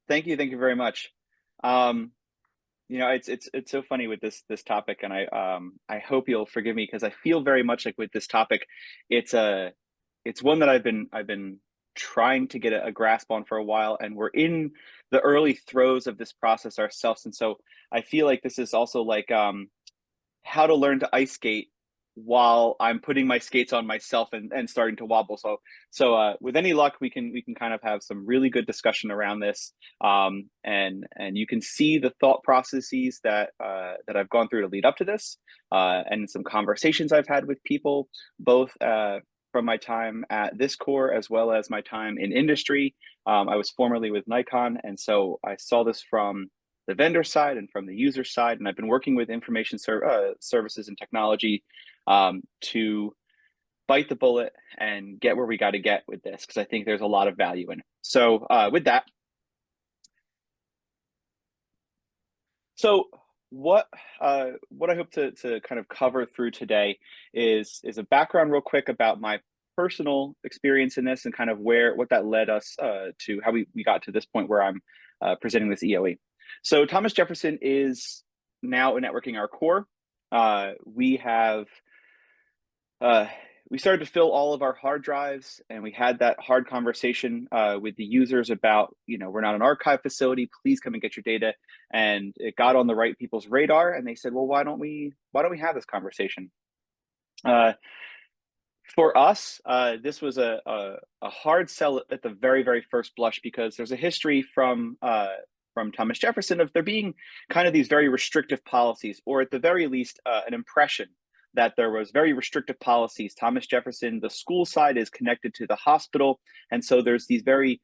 Thank you very much. Um, it's so funny with this topic, and I hope you'll forgive me because I feel very much like with this topic, it's a it's one that I've been trying to get a grasp on for a while, and we're in the early throes of this process ourselves, and so I feel like this is also like how to learn to ice skate while I'm putting my skates on myself and starting to wobble. So with any luck, we can kind of have some really good discussion around this, and you can see the thought processes that I've gone through to lead up to this, and some conversations I've had with people, both from my time at this core as well as my time in industry. I was formerly with Nikon, and so I saw this from the vendor side and from the user side. And I've been working with services and technology to bite the bullet and get where we got to get with this, because I think there's a lot of value in it. So with that, so what I hope to kind of cover through today is a background real quick about my personal experience in this and kind of what that led us to how we got to this point where I'm presenting this EOE. So Thomas Jefferson is now networking our core. We have uh, we started to fill all of our hard drives, and we had that hard conversation with the users about, we're not an archive facility. Please come and get your data. And it got on the right people's radar, and they said, well, why don't we have this conversation? Uh, for us, this was a hard sell at the very, very first blush, because there's a history from Thomas Jefferson of there being kind of these very restrictive policies, or at the very least, an impression that there was very restrictive policies. Thomas Jefferson, the school side is connected to the hospital, and so there's these very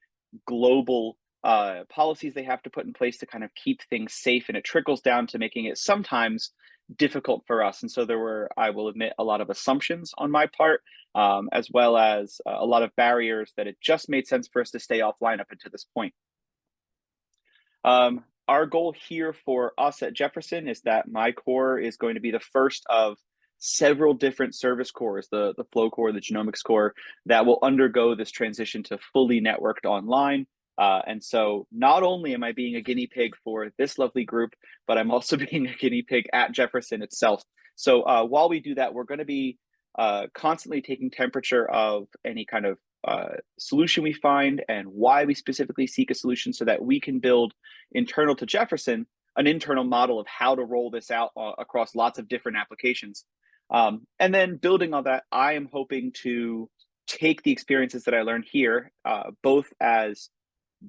global policies they have to put in place to kind of keep things safe, and it trickles down to making it sometimes difficult for us. And so there were, I will admit, a lot of assumptions on my part, as well as a lot of barriers that it just made sense for us to stay offline up until this point. Our goal here for us at Jefferson is that my core is going to be the first of several different service cores, the flow core, the genomics core, that will undergo this transition to fully networked online. And so not only am I being a guinea pig for this lovely group, but I'm also being a guinea pig at Jefferson itself. So while we do that, we're going to be constantly taking temperature of any kind of solution we find and why we specifically seek a solution, so that we can build internal to Jefferson an internal model of how to roll this out across lots of different applications. And then building on that, I am hoping to take the experiences that I learned here, both as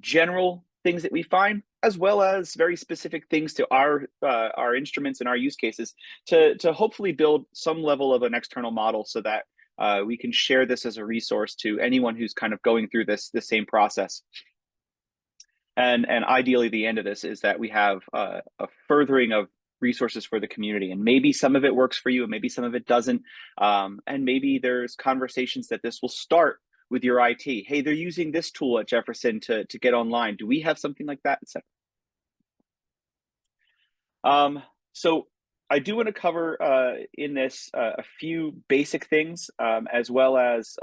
general things that we find, as well as very specific things to our instruments and our use cases, to hopefully build some level of an external model, so that we can share this as a resource to anyone who's kind of going through this same process. And ideally, the end of this is that we have a furthering of resources for the community, and maybe some of it works for you, and maybe some of it doesn't, and maybe there's conversations that this will start with your IT. Hey, they're using this tool at Jefferson to get online. Do we have something like that, etc. So I do want to cover in this a few basic things, as well as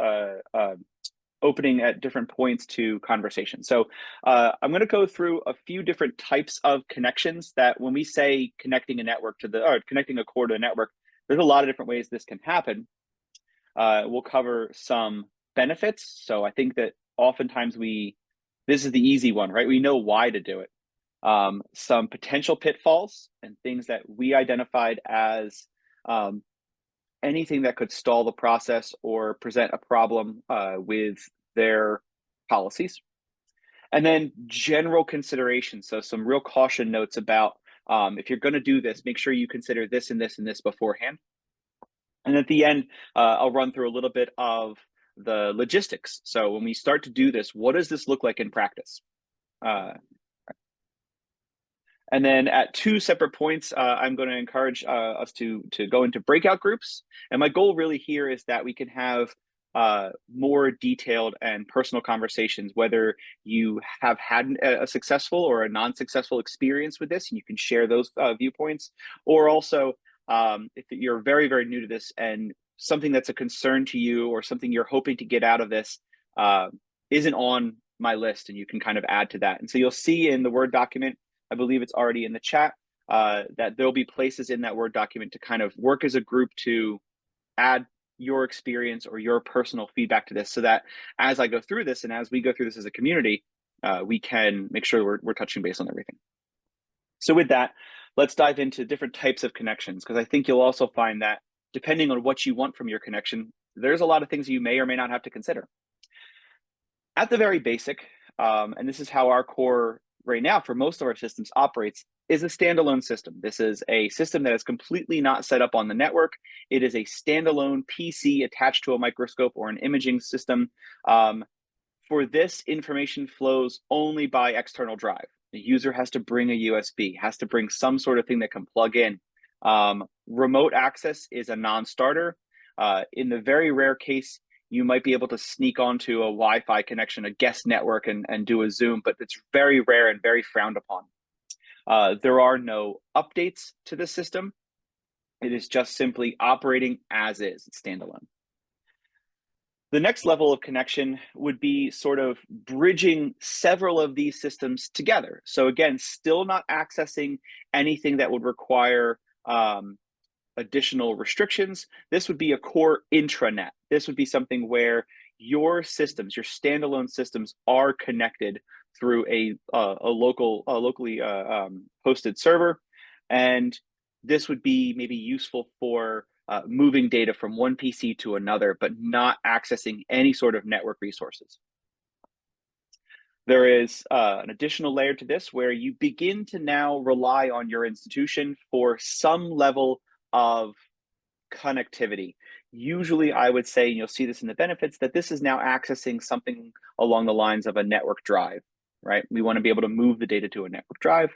opening at different points to conversation. So I'm going to go through a few different types of connections that, when we say connecting a network or connecting a core to a network, there's a lot of different ways this can happen. We'll cover some benefits. So I think that oftentimes this is the easy one, right? We know why to do it. Some potential pitfalls and things that we identified as anything that could stall the process or present a problem with their policies. And then general considerations. So some real caution notes about if you're going to do this, make sure you consider this and this and this beforehand. And at the end, I'll run through a little bit of the logistics. So when we start to do this, what does this look like in practice? And then at two separate points, I'm going to encourage us to go into breakout groups. And my goal really here is that we can have more detailed and personal conversations, whether you have had a successful or a non-successful experience with this, and you can share those viewpoints, or also if you're very, very new to this and something that's a concern to you or something you're hoping to get out of this isn't on my list, and you can kind of add to that. And so you'll see in the Word document, I believe it's already in the chat, that there'll be places in that Word document to kind of work as a group to add your experience or your personal feedback to this, so that as I go through this and as we go through this as a community, we can make sure we're touching base on everything. So with that, let's dive into different types of connections, because I think you'll also find that depending on what you want from your connection, there's a lot of things you may or may not have to consider. At the very basic, and this is how our core right now for most of our systems operates, is a standalone system. This is a system that is completely not set up on the network. It is a standalone PC attached to a microscope or an imaging system. For this, information flows only by external drive. The user has to bring a USB, has to bring some sort of thing that can plug in. Remote access is a non-starter. In the very rare case, you might be able to sneak onto a Wi-Fi connection, a guest network, and do a Zoom, but it's very rare and very frowned upon. There are no updates to the system. It is just simply operating as is. It's standalone. The next level of connection would be sort of bridging several of these systems together. So again, still not accessing anything that would require additional restrictions. This would be a core intranet. This would be something where your systems, your standalone systems, are connected through a locally hosted server, and this would be maybe useful for moving data from one PC to another, but not accessing any sort of network resources. There is an additional layer to this where you begin to now rely on your institution for some level of connectivity. Usually, I would say, and you'll see this in the benefits, that this is now accessing something along the lines of a network drive, right? We want to be able to move the data to a network drive.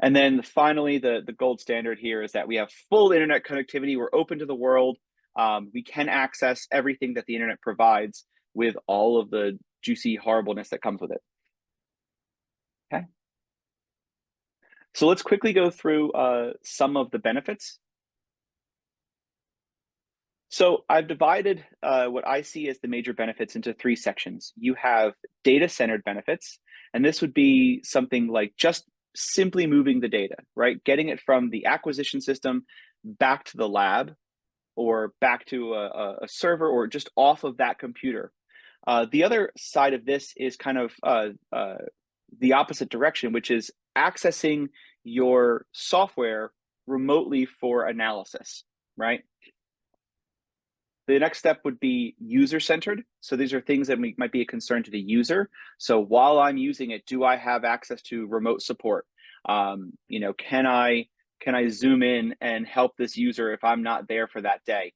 And then finally, the gold standard here is that we have full internet connectivity. We're open to the world. We can access everything that the internet provides with all of the juicy horribleness that comes with it. Okay. So let's quickly go through some of the benefits. So I've divided what I see as the major benefits into three sections. You have data-centered benefits, and this would be something like just simply moving the data, right? Getting it from the acquisition system back to the lab or back to a server or just off of that computer. The other side of this is kind of the opposite direction, which is accessing your software remotely for analysis, right? The next step would be user-centered. So these are things that might be a concern to the user. So while I'm using it, do I have access to remote support? Can I zoom in and help this user if I'm not there for that day?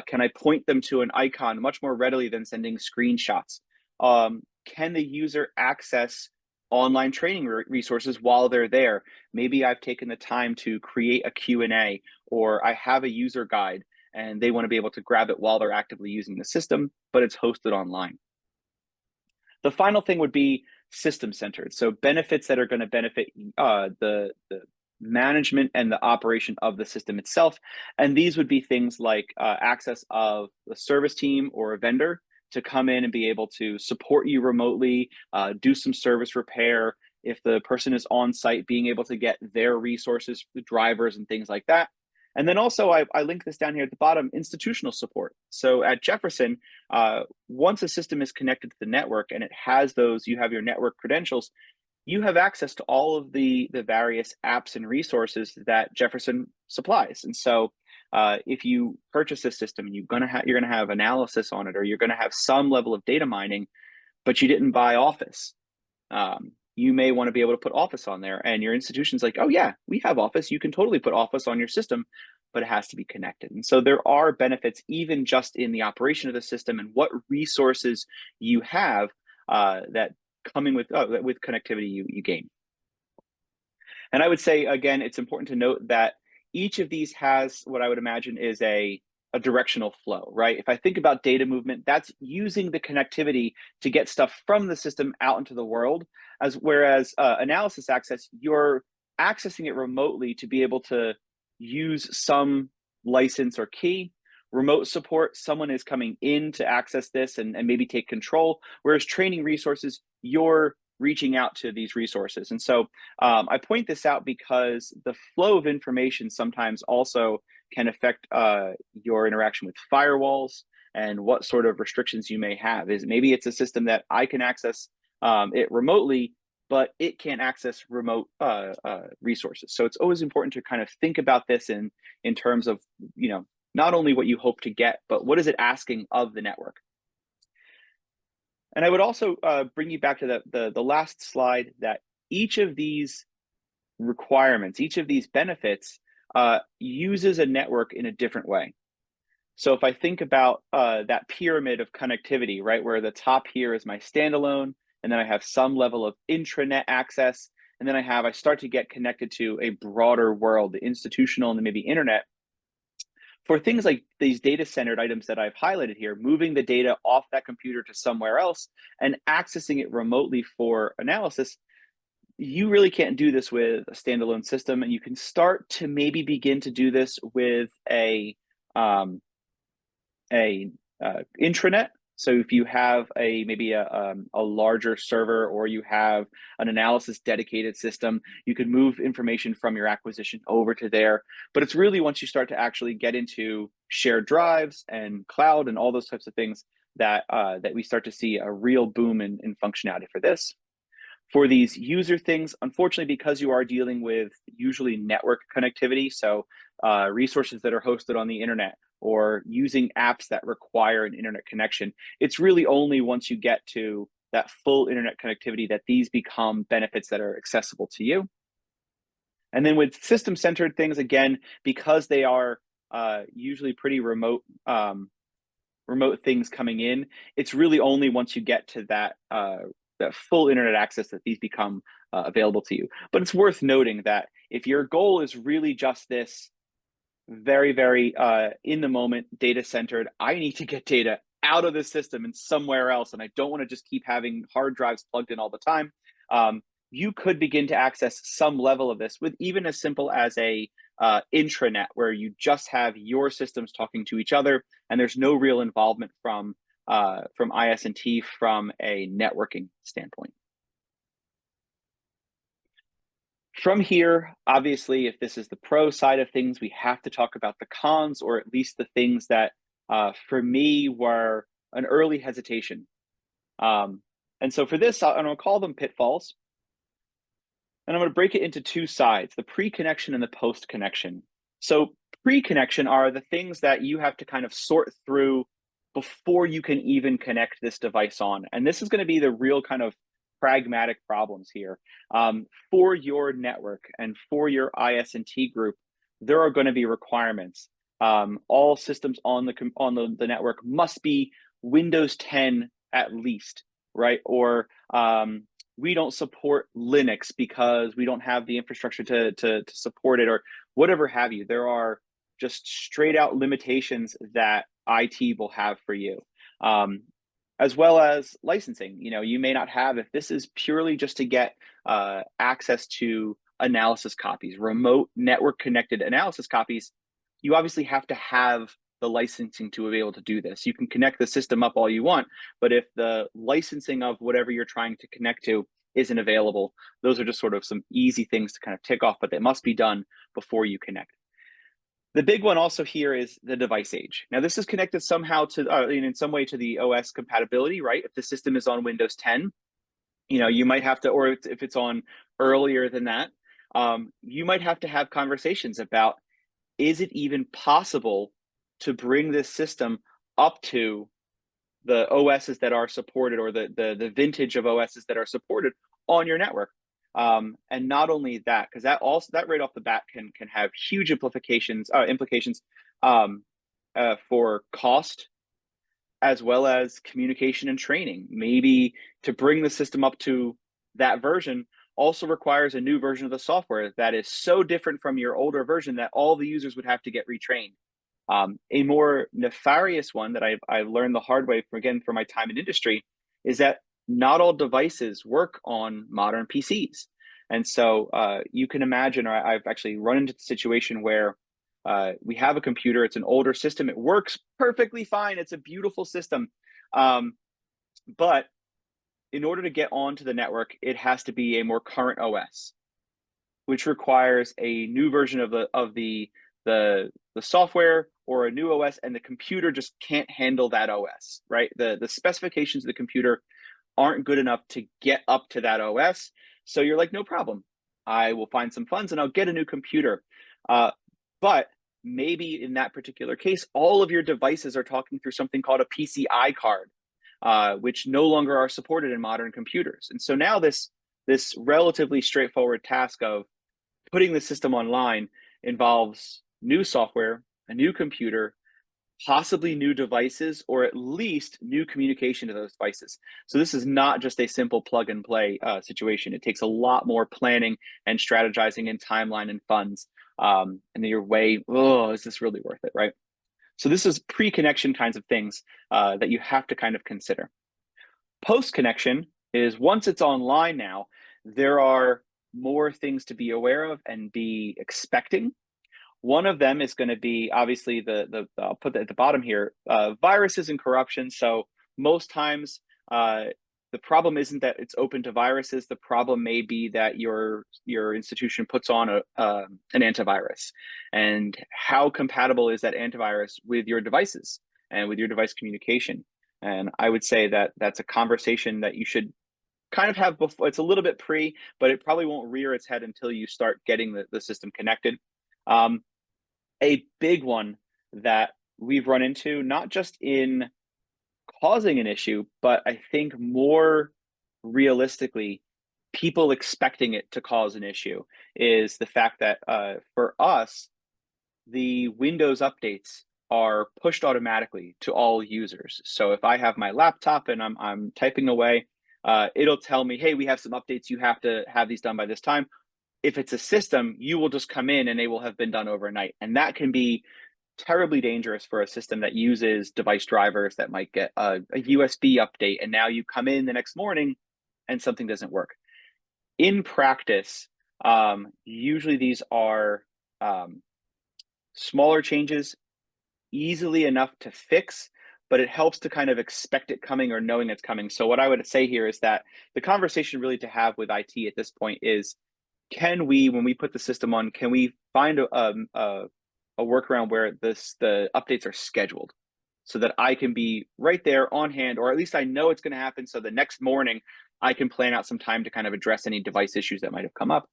Can I point them to an icon much more readily than sending screenshots? Can the user access online training resources while they're there? Maybe I've taken the time to create a Q&A, or I have a user guide, and they want to be able to grab it while they're actively using the system, but it's hosted online. The final thing would be system-centered. So benefits that are going to benefit the management and the operation of the system itself. And these would be things like access of a service team or a vendor to come in and be able to support you remotely, do some service repair. If the person is on site, being able to get their resources, the drivers and things like that. And then also, I linked this down here at the bottom, institutional support. So at Jefferson, once a system is connected to the network and it has those, you have your network credentials, you have access to all of the various apps and resources that Jefferson supplies. And so if you purchase this system and you're gonna have analysis on it, or you're gonna have some level of data mining, but you didn't buy Office, you may want to be able to put Office on there, and your institution's like, oh yeah, we have Office. You can totally put Office on your system, but it has to be connected. And so there are benefits even just in the operation of the system and what resources you have that coming with connectivity you gain. And I would say, again, it's important to note that each of these has what I would imagine is a directional flow, right? If I think about data movement, that's using the connectivity to get stuff from the system out into the world, whereas analysis access, you're accessing it remotely to be able to use some license or key, remote support, someone is coming in to access this and maybe take control, whereas training resources, you're reaching out to these resources. And so I point this out because the flow of information sometimes also can affect your interaction with firewalls and what sort of restrictions you may have. Is maybe it's a system that I can access it remotely, but it can't access remote resources. So it's always important to kind of think about this in terms of, not only what you hope to get, but what is it asking of the network. And I would also bring you back to the last slide, that each of these requirements, each of these benefits uses a network in a different way. So if I think about that pyramid of connectivity, right, where the top here is my standalone, and then I have some level of intranet access, and then I start to get connected to a broader world, the institutional and then maybe internet. For things like these data-centered items that I've highlighted here, moving the data off that computer to somewhere else and accessing it remotely for analysis, you really can't do this with a standalone system. And you can start to maybe begin to do this with a intranet. So if you have maybe a larger server, or you have an analysis dedicated system, you can move information from your acquisition over to there. But it's really once you start to actually get into shared drives and cloud and all those types of things that we start to see a real boom in functionality for this. For these user things, unfortunately, because you are dealing with usually network connectivity, so resources that are hosted on the internet, or using apps that require an internet connection, it's really only once you get to that full internet connectivity that these become benefits that are accessible to you. And then with system-centered things, again, because they are usually pretty remote things coming in, it's really only once you get to that full internet access that these become available to you. But it's worth noting that if your goal is really just this very, very in the moment, data centered, I need to get data out of the system and somewhere else, and I don't want to just keep having hard drives plugged in all the time, you could begin to access some level of this with even as simple as a intranet, where you just have your systems talking to each other, and there's no real involvement from IS&T from a networking standpoint. From here, obviously, if this is the pro side of things, we have to talk about the cons, or at least the things that for me were an early hesitation. And so for this, I'm going to call them pitfalls. And I'm going to break it into two sides, the pre-connection and the post-connection. So pre-connection are the things that you have to kind of sort through before you can even connect this device on. And this is going to be the real kind of pragmatic problems here. For your network and for your IS&T group, there are going to be requirements. All systems on the network must be Windows 10 at least, right? Or we don't support Linux because we don't have the infrastructure to support it, or whatever have you. There are just straight out limitations that IT will have for you. As well as licensing. You may not have, if this is purely just to get access to analysis copies, remote network connected analysis copies, you obviously have to have the licensing to be able to do this. You can connect the system up all you want, but if the licensing of whatever you're trying to connect to isn't available, those are just sort of some easy things to kind of tick off, but they must be done before you connect. The big one also here is the device age. Now, this is connected somehow to, in some way, to the OS compatibility, right? If the system is on Windows 10, you might have to, or if it's on earlier than that, you might have to have conversations about, is it even possible to bring this system up to the OSs that are supported, or the vintage of OSs that are supported on your network? And not only that, because that right off the bat can have huge implications for cost, as well as communication and training. Maybe to bring the system up to that version also requires a new version of the software that is so different from your older version that all the users would have to get retrained. A more nefarious one that I've learned the hard way from my time in industry is that not all devices work on modern PCs. And so you can imagine, or I've actually run into the situation where we have a computer. It's an older system. It works perfectly fine. It's a beautiful system. Um, but in order to get onto the network, it has to be a more current OS, which requires a new version of the software or a new OS, and the computer just can't handle that OS, right? The specifications of the computer aren't good enough to get up to that OS. So you're like, no problem. I will find some funds and I'll get a new computer. But maybe in that particular case, all of your devices are talking through something called a PCI card, which no longer are supported in modern computers. And so now this relatively straightforward task of putting the system online involves new software, a new computer, possibly new devices, or at least new communication to those devices. So this is not just a simple plug and play situation. It takes a lot more planning and strategizing and timeline and funds. And then you're way, oh, is this really worth it, right? So this is pre-connection kinds of things that you have to kind of consider. Post-connection is once it's online now, there are more things to be aware of and be expecting. One of them is going to be obviously I'll put that at the bottom here, viruses and corruption. So most times the problem isn't that it's open to viruses. The problem may be that your institution puts on an antivirus, and how compatible is that antivirus with your devices and with your device communication. And I would say that that's a conversation that you should kind of have before. It's a little bit pre, but it probably won't rear its head until you start getting the system connected. A big one that we've run into, not just in causing an issue, but I think more realistically, people expecting it to cause an issue, is the fact that for us, the Windows updates are pushed automatically to all users. So if I have my laptop and I'm typing away, it'll tell me, hey, we have some updates. You have to have these done by this time. If it's a system, you will just come in and they will have been done overnight. And that can be terribly dangerous for a system that uses device drivers that might get a USB update. And now you come in the next morning and something doesn't work. In practice, usually these are smaller changes, easily enough to fix, but it helps to kind of expect it coming or knowing it's coming. So what I would say here is that the conversation really to have with IT at this point is, can we, when we put the system on, can we find a workaround where the updates are scheduled so that I can be right there on hand, or at least I know it's going to happen. So the next morning I can plan out some time to kind of address any device issues that might have come up.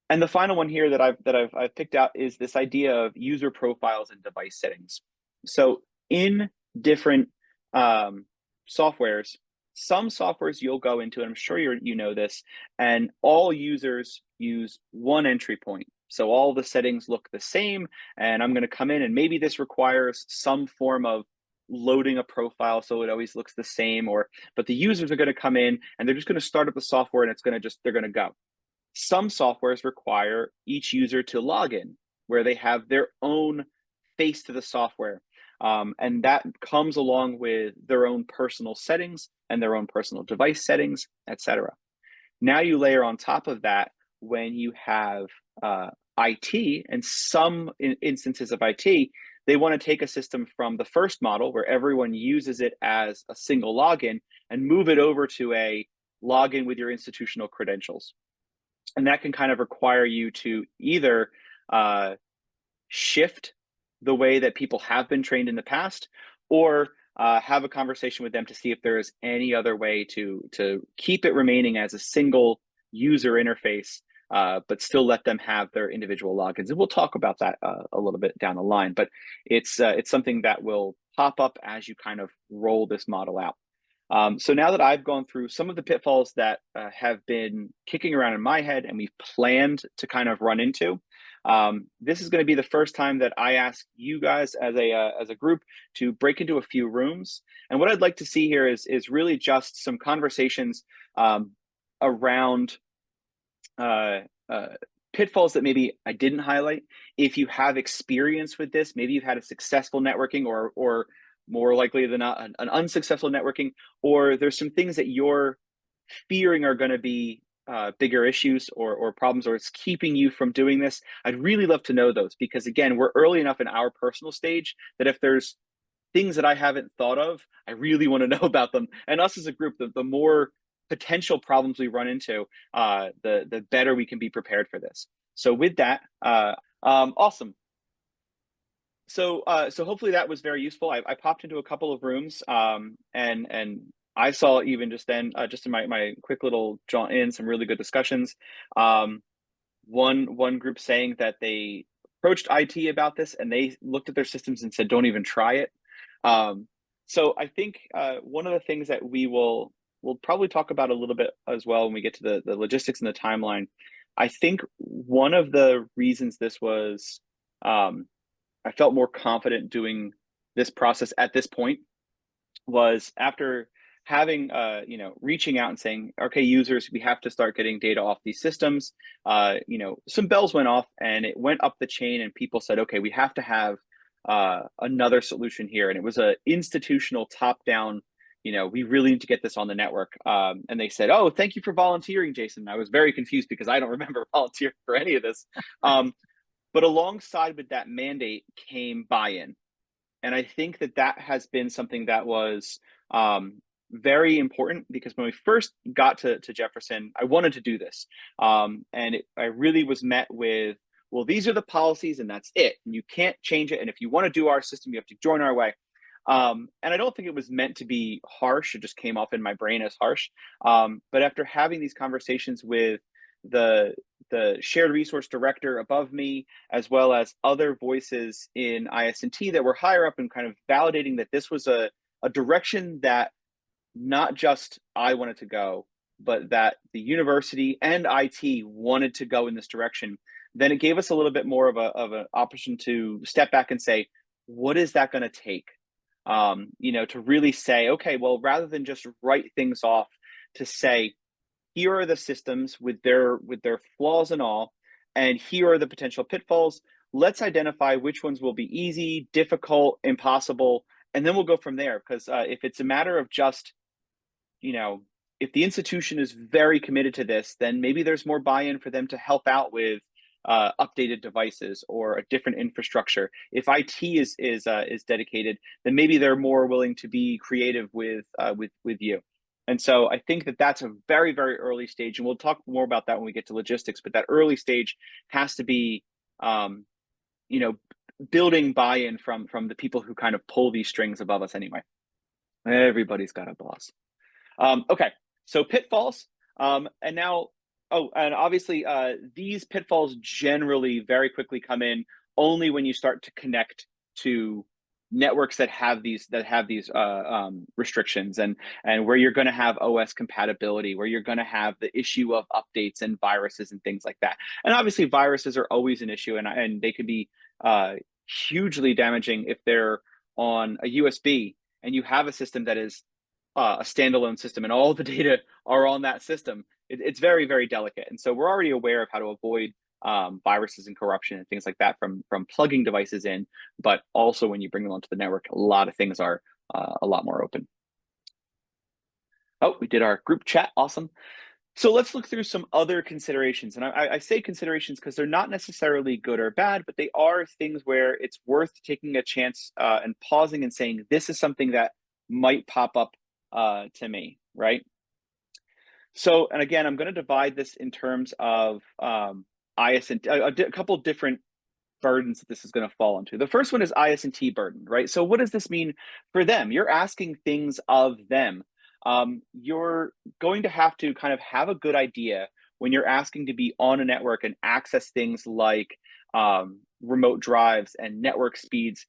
And the final one here that I've picked out is this idea of user profiles and device settings. So in different softwares, some softwares you'll go into, and I'm sure you know this, and all users use one entry point. So all the settings look the same, and I'm going to come in, and maybe this requires some form of loading a profile so it always looks the same, but the users are going to come in and they're just going to start up the software and they're going to go. Some softwares require each user to log in, where they have their own face to the software. And that comes along with their own personal settings and their own personal device settings, etc. Now you layer on top of that, when you have IT, and some instances of IT, they want to take a system from the first model where everyone uses it as a single login and move it over to a login with your institutional credentials. And that can kind of require you to either shift the way that people have been trained in the past, or have a conversation with them to see if there is any other way to keep it remaining as a single user interface, but still let them have their individual logins. And we'll talk about that a little bit down the line, but it's something that will pop up as you kind of roll this model out. So now that I've gone through some of the pitfalls that have been kicking around in my head and we've planned to kind of run into, this is going to be the first time that I ask you guys as a group to break into a few rooms. And what I'd like to see here is really just some conversations around pitfalls that maybe I didn't highlight. If you have experience with this, maybe you've had a successful networking, or more likely than not, an unsuccessful networking, or there's some things that you're fearing are going to be bigger issues or problems, or it's keeping you from doing this, I'd really love to know those, because again, we're early enough in our personal stage that if there's things that I haven't thought of, I really want to know about them. And us as a group, the more potential problems we run into, the better we can be prepared for this. So with that, awesome. So hopefully that was very useful. I popped into a couple of rooms, and I saw even just then, just in my quick little jaunt in, some really good discussions. Um, one group saying that they approached IT about this and they looked at their systems and said, "Don't even try it." Um, so I think one of the things that we'll probably talk about a little bit as well when we get to the logistics and the timeline. I think one of the reasons this was I felt more confident doing this process at this point was after having reaching out and saying, okay, users, we have to start getting data off these systems. Some bells went off and it went up the chain, and people said, okay, we have to have another solution here. And it was a institutional top down, we really need to get this on the network. And they said, oh, thank you for volunteering, Jason. I was very confused because I don't remember volunteering for any of this. But alongside with that mandate came buy-in. And I think that has been something that was very important, because when we first got to Jefferson, I wanted to do this. I really was met with, well, these are the policies and that's it. And you can't change it. And if you want to do our system, you have to join our way. And I don't think it was meant to be harsh. It just came off in my brain as harsh. But after having these conversations with the shared resource director above me, as well as other voices in IS&T that were higher up, and kind of validating that this was a direction that not just I wanted to go, but that the university and IT wanted to go in this direction, then it gave us a little bit more of an option to step back and say, what is that going to take? To really say, okay, well, rather than just write things off, to say, here are the systems with their flaws and all, and here are the potential pitfalls. Let's identify which ones will be easy, difficult, impossible, and then we'll go from there. Because if it's a matter of just, if the institution is very committed to this, then maybe there's more buy-in for them to help out with updated devices or a different infrastructure. If IT is dedicated, then maybe they're more willing to be creative with you. And so I think that that's a very, very early stage, and we'll talk more about that when we get to logistics. But that early stage has to be, building buy-in from the people who kind of pull these strings above us anyway. Everybody's got a boss. Okay, so pitfalls, and now, and obviously these pitfalls generally very quickly come in only when you start to connect to networks that have these restrictions, and where you're going to have OS compatibility, where you're going to have the issue of updates and viruses and things like that. And obviously viruses are always an issue, and they could be hugely damaging if they're on a USB and you have a system that is a standalone system and all the data are on that system. It's very, very delicate. And so we're already aware of how to avoid viruses and corruption and things like that from plugging devices in, but also when you bring them onto the network, a lot of things are a lot more open. Oh, we did our group chat. Awesome. So let's look through some other considerations. And I say considerations because they're not necessarily good or bad, but they are things where it's worth taking a chance and pausing and saying, this is something that might pop up to me, right? So, and again, I'm going to divide this in terms of IS&T, a couple different burdens that this is going to fall into. The first one is IS&T burden, right? So what does this mean for them? You're asking things of them. You're going to have have a good idea when you're asking to be on a network and access things like remote drives and network speeds.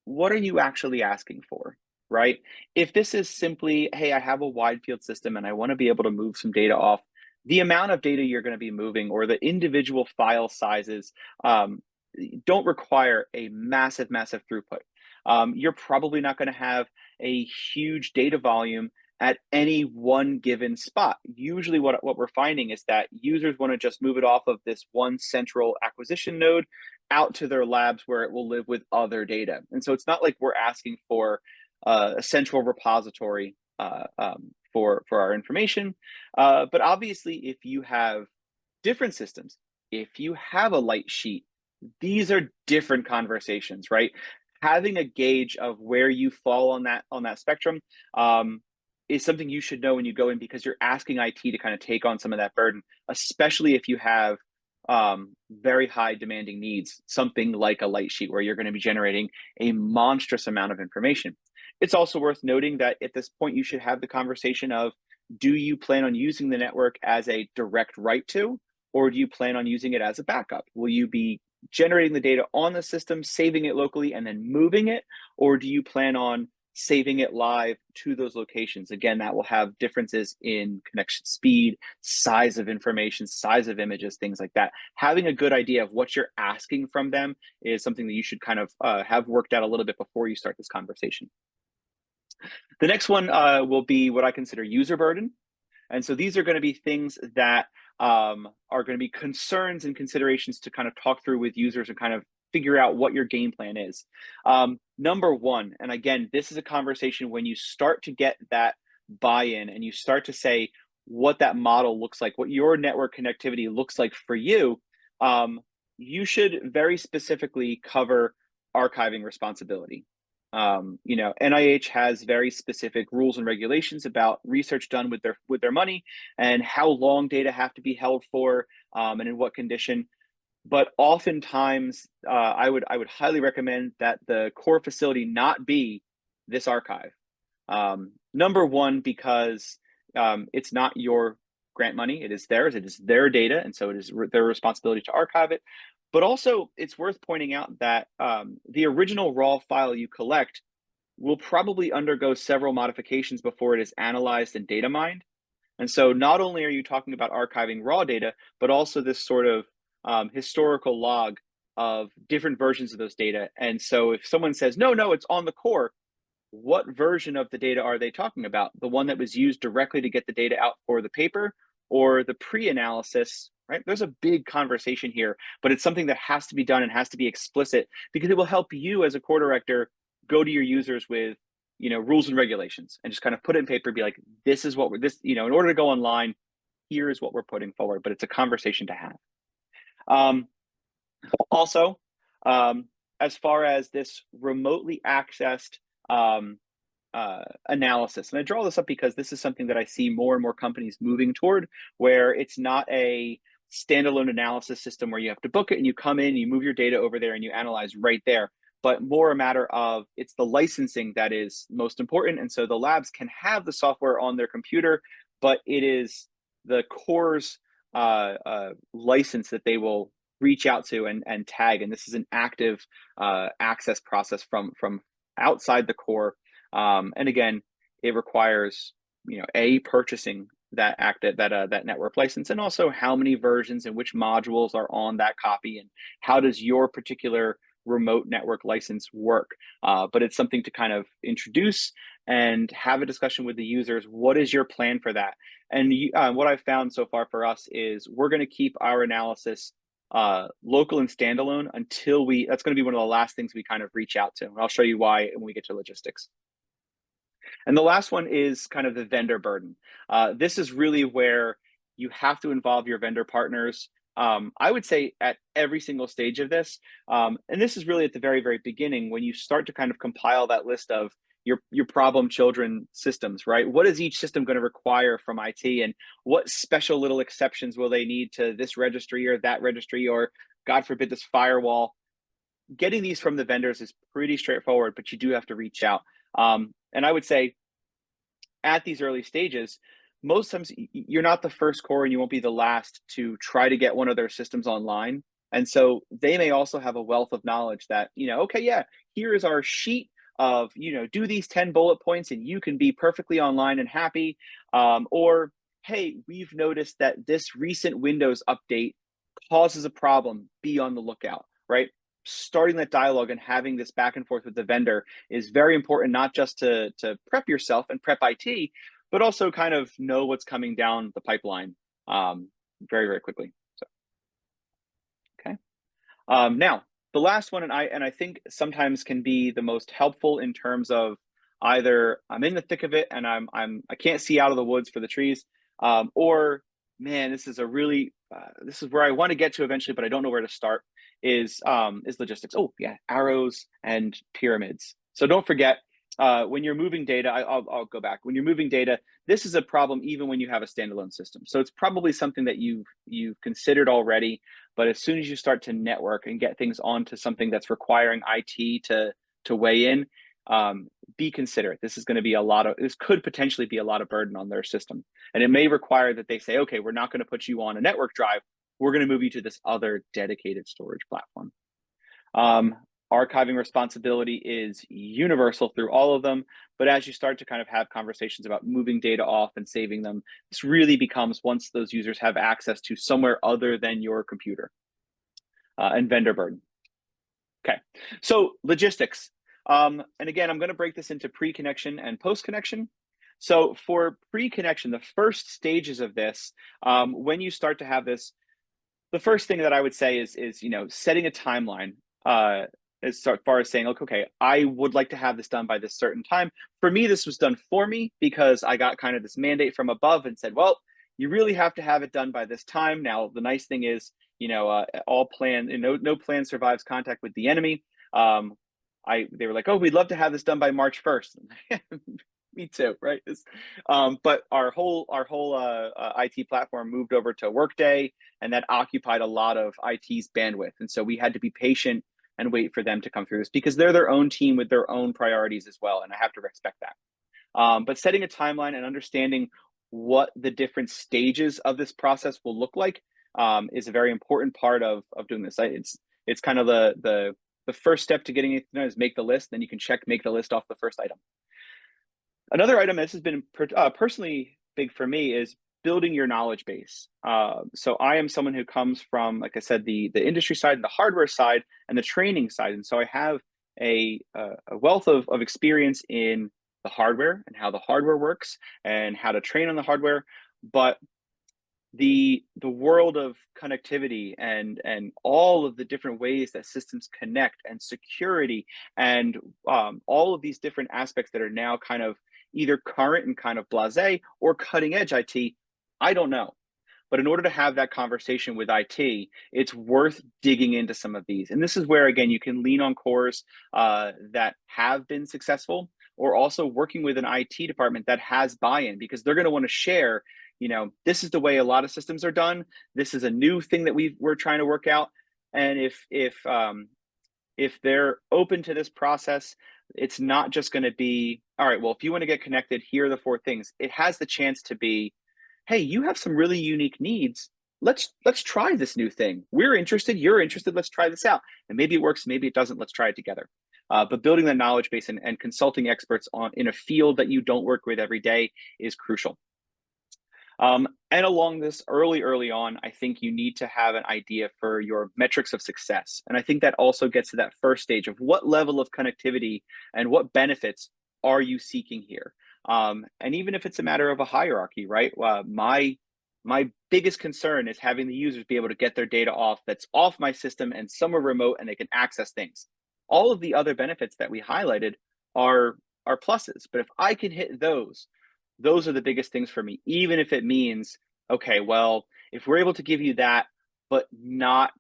What are you actually asking for, right? If this is simply, hey, I have a wide field system and I want to be able to move some data off, the amount of data you're going to be moving or the individual file sizes don't require a massive throughput. You're probably not going to have a huge data volume at any one given spot. Usually what we're finding is that users want to just move it off of this one central acquisition node out to their labs where it will live with other data. And so it's not like we're asking for a central repository for our information. But obviously, if you have different systems, if you have a light sheet, these are different conversations, right? Having a gauge of where you fall on that spectrum is something you should know when you go in, because you're asking IT to kind of take on some of that burden, especially if you have very high demanding needs, something like a light sheet where you're going to be generating a monstrous amount of information. It's also worth noting that at this point, you should have the conversation of, do you plan on using the network as a direct write to, or do you plan on using it as a backup? Will you be generating the data on the system, saving it locally, and then moving it? Or do you plan on saving it live to those locations? Again, that will have differences in connection speed, size of information, size of images, things like that. Having a good idea of what you're asking from them is something that you should kind of have worked out a little bit before you start this conversation. The next one will be what I consider user burden. And so these are going to be things that are going to be concerns and considerations to kind of talk through with users and kind of figure out what your game plan is. Number one, and again, this is a conversation when you start to get that buy-in and you start to say what that model looks like, what your network connectivity looks like for you, you should very specifically cover archiving responsibility. NIH has very specific rules and regulations about research done with their money and how long data have to be held for, and in what condition. But oftentimes, I would highly recommend that the core facility not be this archive. Number one, because it's not your grant money; it is theirs. It is their data, and so it is their responsibility to archive it. But also, it's worth pointing out that the original raw file you collect will probably undergo several modifications before it is analyzed and data mined. And so not only are you talking about archiving raw data, but also this sort of historical log of different versions of those data. And so if someone says, no, it's on the core, what version of the data are they talking about? The one that was used directly to get the data out for the paper, or the pre-analysis, right? There's a big conversation here, but it's something that has to be done and has to be explicit, because it will help you as a core director go to your users with, rules and regulations, and just kind of put it in paper, be like, this is what in order to go online, here is what we're putting forward. But it's a conversation to have. Also, as far as this remotely accessed analysis. And I draw this up because this is something that I see more and more companies moving toward, where it's not a standalone analysis system where you have to book it and you come in, you move your data over there and you analyze right there, but more a matter of it's the licensing that is most important. And so the labs can have the software on their computer, but it is the core's license that they will reach out to and tag. And this is an active access process from outside the core. And again, it requires, purchasing that network license, and also how many versions and which modules are on that copy, and how does your particular remote network license work. But it's something to kind of introduce and have a discussion with the users. What is your plan for that? And what I've found so far for us is we're going to keep our analysis local and standalone until that's going to be one of the last things we kind of reach out to. And I'll show you why when we get to logistics. And the last one is kind of the vendor burden. This is really where you have to involve your vendor partners. I would say at every single stage of this. And this is really at the very, very beginning, when you start to kind of compile that list of your problem children systems, right? What is each system going to require from IT, and what special little exceptions will they need to this registry or that registry, or God forbid, this firewall? Getting these from the vendors is pretty straightforward, but you do have to reach out. And I would say at these early stages, most times you're not the first core and you won't be the last to try to get one of their systems online. And so they may also have a wealth of knowledge that, okay, yeah, here is our sheet of, do these 10 bullet points and you can be perfectly online and happy. Or, hey, we've noticed that this recent Windows update causes a problem. Be on the lookout, right? Starting that dialogue and having this back and forth with the vendor is very important, not just to prep yourself and prep IT, but also kind of know what's coming down the pipeline very, very quickly. So, okay. Now, the last one, and I think sometimes can be the most helpful in terms of Either I'm in the thick of it and I can't see out of the woods for the trees, or man, this is a really this is where I want to get to eventually, but I don't know where to start. Is logistics. Oh yeah, arrows and pyramids. So don't forget, when you're moving data, I'll go back. When you're moving data, this is a problem even when you have a standalone system. So it's probably something that you've considered already. But as soon as you start to network and get things onto something that's requiring IT to weigh in, be considerate. This is going to be this could potentially be a lot of burden on their system. And it may require that they say, okay, we're not going to put you on a network drive. We're going to move you to this other dedicated storage platform. Archiving responsibility is universal through all of them. But as you start to kind of have conversations about moving data off and saving them, this really becomes, once those users have access to somewhere other than your computer, and vendor burden. Okay, so logistics. And again, I'm going to break this into pre-connection and post-connection. So for pre-connection, the first stages of this, when you start to have this, the first thing that I would say is setting a timeline. As far as saying, okay, I would like to have this done by this certain time. For me, this was done for me because I got kind of this mandate from above and said, well, you really have to have it done by this time. Now, the nice thing is, all plan, no plan survives contact with the enemy. They were like, oh, we'd love to have this done by March 1st. Me too, right? But our whole IT platform moved over to Workday, and that occupied a lot of IT's bandwidth. And so we had to be patient and wait for them to come through this because they're their own team with their own priorities as well. And I have to respect that. But setting a timeline and understanding what the different stages of this process will look like is a very important part of doing this. It's kind of the first step to getting it done is make the list. Then you can make the list off the first item. Another item this has been personally big for me is building your knowledge base. So I am someone who comes from, like I said, the industry side, the hardware side, and the training side. And so I have a wealth of experience in the hardware and how the hardware works and how to train on the hardware. But the world of connectivity and all of the different ways that systems connect and security and all of these different aspects that are now kind of either current and kind of blasé or cutting edge IT, I don't know. But in order to have that conversation with IT, it's worth digging into some of these. And this is where, again, you can lean on cores that have been successful, or also working with an IT department that has buy-in, because they're going to want to share, this is the way a lot of systems are done. This is a new thing that we're trying to work out. And if they're open to this process, it's not just going to be, all right, well, if you want to get connected, here are the 4 things. It has the chance to be, hey, you have some really unique needs. Let's try this new thing. We're interested. You're interested. Let's try this out. And maybe it works. Maybe it doesn't. Let's try it together. But building the knowledge base and consulting experts in a field that you don't work with every day is crucial. And along this early on, I think you need to have an idea for your metrics of success. And I think that also gets to that first stage of what level of connectivity and what benefits are you seeking here? And even if it's a matter of a hierarchy, right? My biggest concern is having the users be able to get their data that's off my system and somewhere remote, and they can access things. All of the other benefits that we highlighted are pluses, but if I can hit those are the biggest things for me, even if it means, okay, well, if we're able to give you that, but not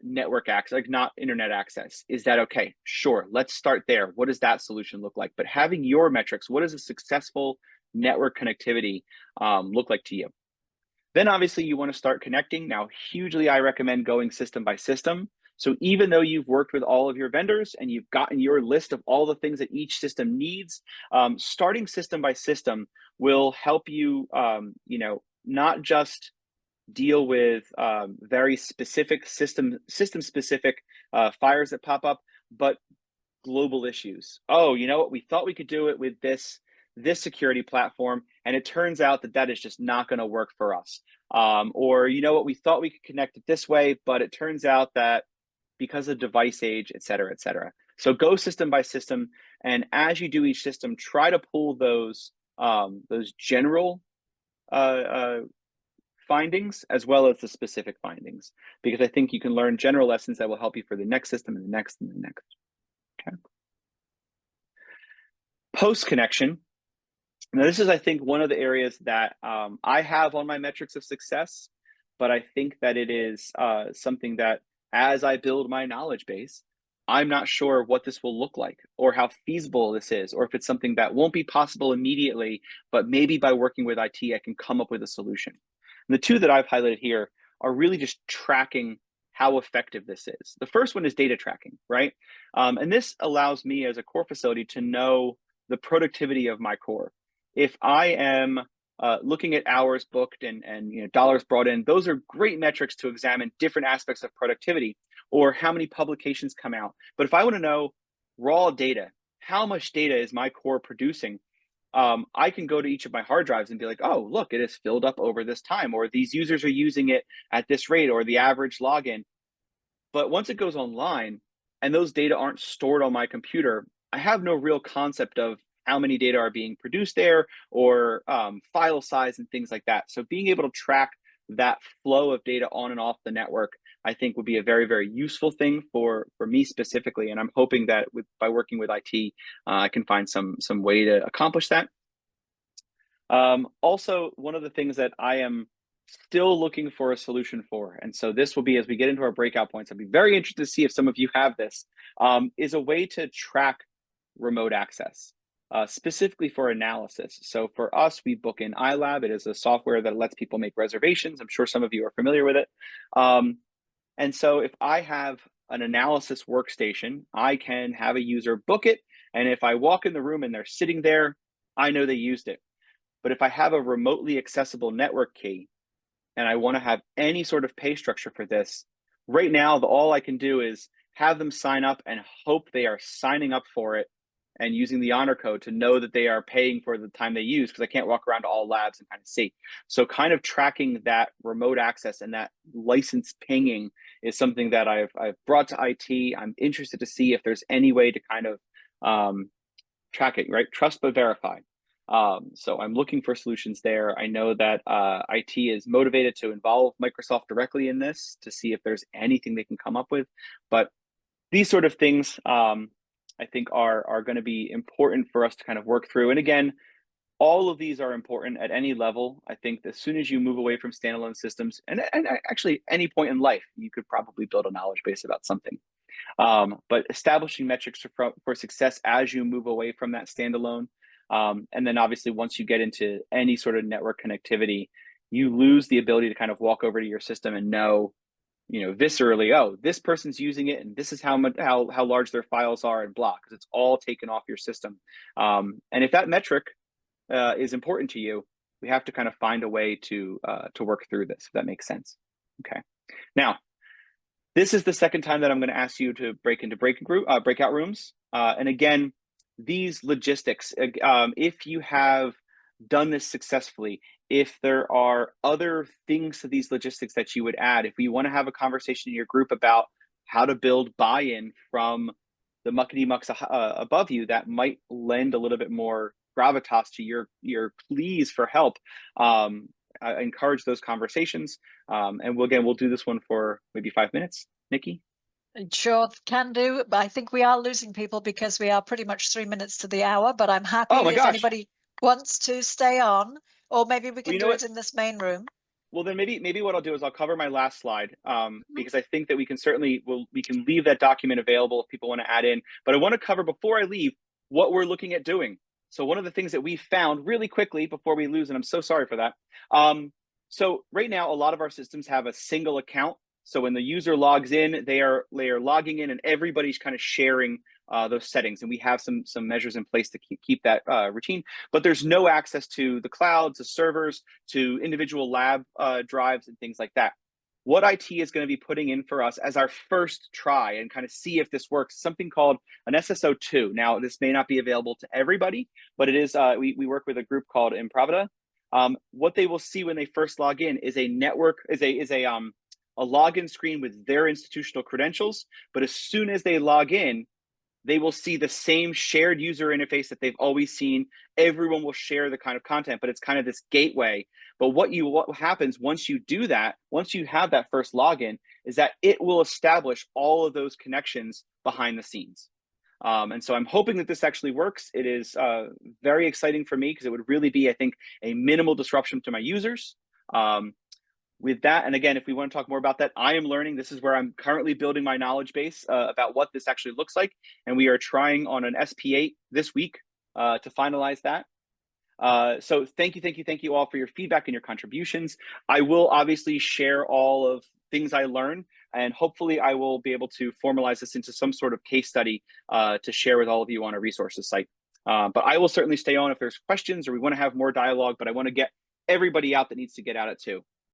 network access, like not internet access, is that okay? Sure, let's start there. What does that solution look like? But having your metrics, what does a successful network connectivity look like to you? Then obviously you want to start connecting. Now, hugely, I recommend going system by system. So even though you've worked with all of your vendors and you've gotten your list of all the things that each system needs, starting system by system will help you, not just deal with very specific system specific fires that pop up, but global issues. Oh, you know what? We thought we could do it with this security platform, and it turns out that is just not going to work for us. Or you know what? We thought we could connect it this way, but it turns out that because of device age, et cetera, et cetera. So go system by system, and as you do each system, try to pull those general findings as well as the specific findings, because I think you can learn general lessons that will help you for the next system and the next and the next. Okay. Post connection. Now, this is, I think, one of the areas that I have on my metrics of success, but I think that it is something that as I build my knowledge base, I'm not sure what this will look like or how feasible this is, or if it's something that won't be possible immediately, but maybe by working with IT, I can come up with a solution. And the two that I've highlighted here are really just tracking how effective this is. The first one is data tracking, right? And this allows me as a core facility to know the productivity of my core. If I am looking at hours booked and dollars brought in, those are great metrics to examine different aspects of productivity or how many publications come out. But if I want to know raw data, how much data is my core producing? I can go to each of my hard drives and be like, oh, look, it is filled up over this time, or these users are using it at this rate, or the average login. But once it goes online and those data aren't stored on my computer, I have no real concept of how many data are being produced there or file size and things like that. So being able to track that flow of data on and off the network, I think would be a very, very useful thing for me specifically. And I'm hoping that by working with IT, I can find some way to accomplish that. Also, one of the things that I am still looking for a solution for, and so this will be as we get into our breakout points, I'd be very interested to see if some of you have this, is a way to track remote access, specifically for analysis. So for us, we book in iLab. It is a software that lets people make reservations. I'm sure some of you are familiar with it. And so if I have an analysis workstation, I can have a user book it. And if I walk in the room and they're sitting there, I know they used it. But if I have a remotely accessible network key and I want to have any sort of pay structure for this, right now, all I can do is have them sign up and hope they are signing up for it and using the honor code to know that they are paying for the time they use, because I can't walk around to all labs and kind of see. So kind of tracking that remote access and that license pinging is something that I've brought to IT. I'm interested to see if there's any way to kind of track it, right? Trust but verify. So I'm looking for solutions there. I know that IT is motivated to involve Microsoft directly in this to see if there's anything they can come up with. But these sort of things, I think are going to be important for us to kind of work through. And again, all of these are important at any level. I think as soon as you move away from standalone systems, and actually any point in life, you could probably build a knowledge base about something. But establishing metrics for success as you move away from that standalone. And then obviously once you get into any sort of network connectivity, you lose the ability to kind of walk over to your system and know, viscerally, oh, this person's using it and this is how large their files are and blah, because it's all taken off your system. And if that metric is important to you, we have to kind of find a way to work through this, if that makes sense. Okay. Now, this is the second time that I'm going to ask you to break into breakout rooms. And again, these logistics, if you have done this successfully, if there are other things to these logistics that you would add, if you want to have a conversation in your group about how to build buy-in from the muckety mucks above you, that might lend a little bit more gravitas to your pleas for help. I encourage those conversations. And we'll do this one for maybe 5 minutes. Nikki? Sure, can do. But I think we are losing people because we are pretty much 3 minutes to the hour, but I'm happy if anybody wants to stay on, or maybe we can do it in this main room. Well, then maybe what I'll do is I'll cover my last slide, because I think that we can leave that document available if people want to add in. But I want to cover before I leave what we're looking at doing. So one of the things that we found really quickly before we lose, and I'm so sorry for that. So right now, a lot of our systems have a single account. So when the user logs in, they are logging in, and everybody's kind of sharing those settings. And we have some measures in place to keep that routine. But there's no access to the clouds, the servers, to individual lab drives and things like that. What IT is going to be putting in for us as our first try and kind of see if this works, something called an SSO2. Now, this may not be available to everybody, but it is. We work with a group called Improvida. What they will see when they first log in is a login screen with their institutional credentials. But as soon as they log in, they will see the same shared user interface that they've always seen. Everyone will share the kind of content, but it's kind of this gateway. But what happens once you do that, once you have that first login, is that it will establish all of those connections behind the scenes. And so I'm hoping that this actually works. It is very exciting for me because it would really be, I think, a minimal disruption to my users. With that, and again, if we want to talk more about that, I am learning. This is where I'm currently building my knowledge base about what this actually looks like. And we are trying on an SP8 this week to finalize that. So thank you all for your feedback and your contributions. I will obviously share all of things I learn, and hopefully I will be able to formalize this into some sort of case study to share with all of you on a resources site. But I will certainly stay on if there's questions or we want to have more dialogue, but I want to get everybody out that needs to get at it too.